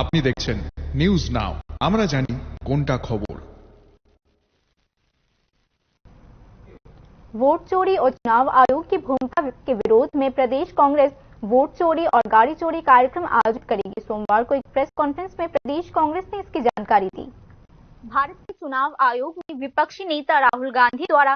আপনি দেখছেন news now, আমরা জানি কোনটা খবর। वोट चोरी और चुनाव आयोग की भूमिका के विरोध में प्रदेश कांग्रेस वोट चोरी और गाड़ी चोरी कार्यक्रम आयोजित करेगी। सोमवार को एक प्रेस कॉन्फ्रेंस में प्रदेश कांग्रेस ने इसकी जानकारी दी। भारत के चुनाव आयोग ने विपक्षी नेता राहुल गांधी द्वारा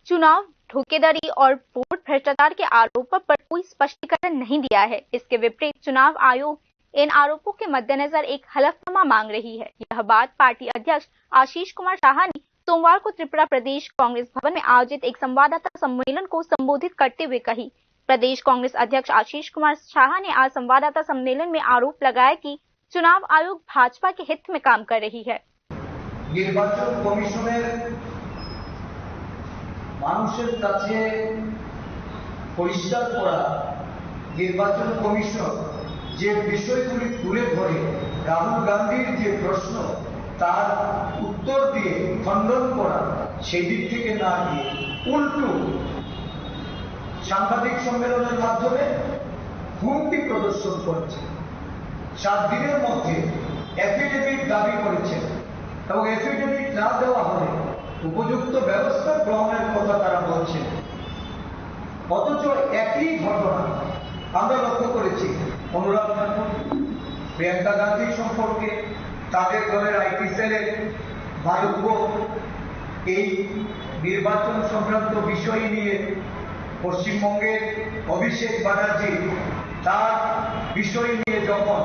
चुनाव धोखाधड़ी और वोट भ्रष्टाचार के आरोपों पर कोई स्पष्टीकरण नहीं दिया है। इसके विपरीत चुनाव आयोग इन आरोपों के मद्देनजर एक हलफनामा मांग रही है। यह बात पार्टी अध्यक्ष आशीष कुमार शाह ने सोमवार को त्रिपुरा प्रदेश कांग्रेस भवन में आयोजित एक संवाददाता सम्मेलन को संबोधित करते हुए कही। प्रदेश कांग्रेस अध्यक्ष आशीष कुमार शाह ने आज संवाददाता सम्मेलन में आरोप लगाया कि चुनाव आयोग भाजपा के हित में काम कर रही है। निर्वाचन कमिशনের মানুষের কাছে পরিষ্কার করা নির্বাচন কমিশন যে বিষয়গুলি তুলে ধরে রাহুল গান্ধীর যে প্রশ্ন তার উত্তর দিয়ে খণ্ডন করা সেই দিক থেকে না গিয়ে উল্টো সাংবাদিক সম্মেলনের মাধ্যমে হুমকি প্রদর্শন করেছে। 7 দিনের মধ্যে এফিডেভিট দাবি করেছে এবং এফিডেভিট না দেওয়া হলে উপযুক্ত ব্যবস্থা গ্রহণের কথা তারা বলছে। অথচ একই ঘটনা আমরা লক্ষ্য করেছি অনুরাগ ঠাকুর, প্রিয়াঙ্কা গান্ধী সম্পর্কে, তাদের দলের আইটি সেলের ভারত এই নির্বাচন সংক্রান্ত বিষয় নিয়ে পশ্চিমবঙ্গের অভিষেক ব্যানার্জি তার বিষয় নিয়ে যখন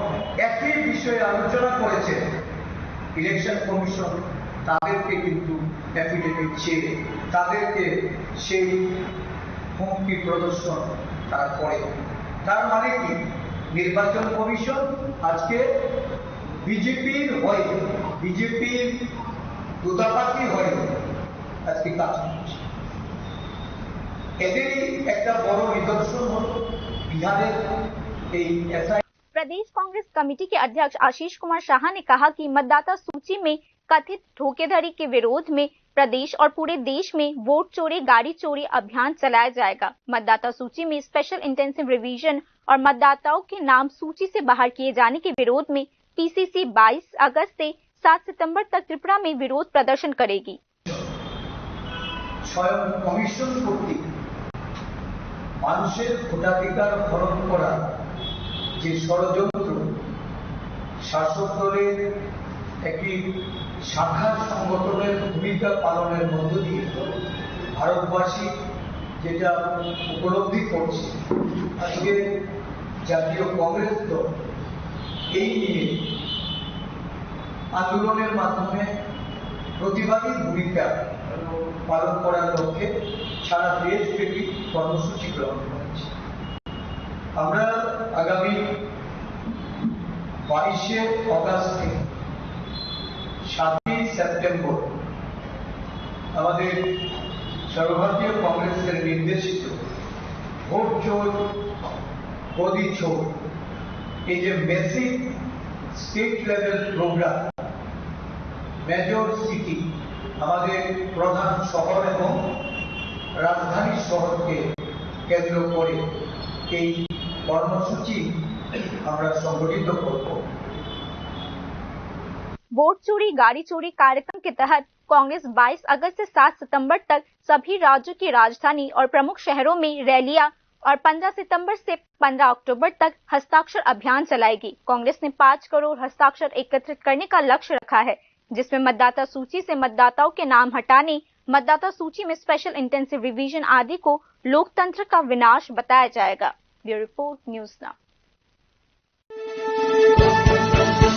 একই বিষয়ে আলোচনা করেছে ইলেকশন কমিশন তাদেরকে কিন্তু এফিডেভিট চেয়ে তাদেরকে সেই হুমকি প্রদর্শন তারা করে। তার মানে কি নির্বাচন কমিশন আজকে বিজেপির হয়ে বিজেপির দূতাবাসী হয়ে আজকে কাজ করছে। এদেরই একটা বড় নিদর্শন হলো বিহারের এই এসআই। प्रदेश कांग्रेस कमेटी के अध्यक्ष आशीष कुमार शाह ने कहा कि मतदाता सूची में कथित धोखाधड़ी के विरोध में प्रदेश और पूरे देश में वोट चोरी गाड़ी चोरी अभियान चलाया जाएगा। मतदाता सूची में स्पेशल इंटेंसिव रिवीजन और मतदाताओं के नाम सूची से बाहर किए जाने के विरोध में पीसीसी 22 अगस्त से 7 सितंबर तक त्रिपुरा में विरोध प्रदर्शन करेगी। স্বয়ং কমিশন কর্তৃক মানুষের ভোটাধিকার হরণ করা যে ষড়যন্ত্র শাসক দলের একটি শাখা সংগঠনের ভূমিকা পালনের মধ্য দিয়ে ভারতবাসী যেটা উপলব্ধি করছে, আজকে জাতীয় কংগ্রেস দল এই নিয়ে আন্দোলনের মাধ্যমে প্রতিবাদী ভূমিকা পালন করার লক্ষ্যে সারা দেশব্যাপী কর্মসূচি গ্রহণ করেছে। আমরা আগামী 22শে অগাস্ট থেকে 7ই সেপ্টেম্বর আমাদের সর্বভারতীয় কংগ্রেসের নির্দেশিত ভোট চোর গদি চোর এই যে massive state level programme major city আমাদের প্রধান শহর এবং রাজধানী শহরকে কেন্দ্র করে এই কর্মসূচি আমরা সংগঠিত করব। वोट चोरी गाड़ी चोरी कार्यक्रम के तहत कांग्रेस 22 अगस्त से 7 सितंबर तक सभी राज्यों की राजधानी और प्रमुख शहरों में रैलियां और 15 सितंबर से 15 अक्टूबर तक हस्ताक्षर अभियान चलाएगी। कांग्रेस ने 5 करोड़ हस्ताक्षर एकत्रित करने का लक्ष्य रखा है, जिसमें मतदाता सूची से मतदाताओं के नाम हटाने, मतदाता सूची में स्पेशल इंटेंसिव रिवीजन आदि को लोकतंत्र का विनाश बताया जाएगा। Bureau report news now.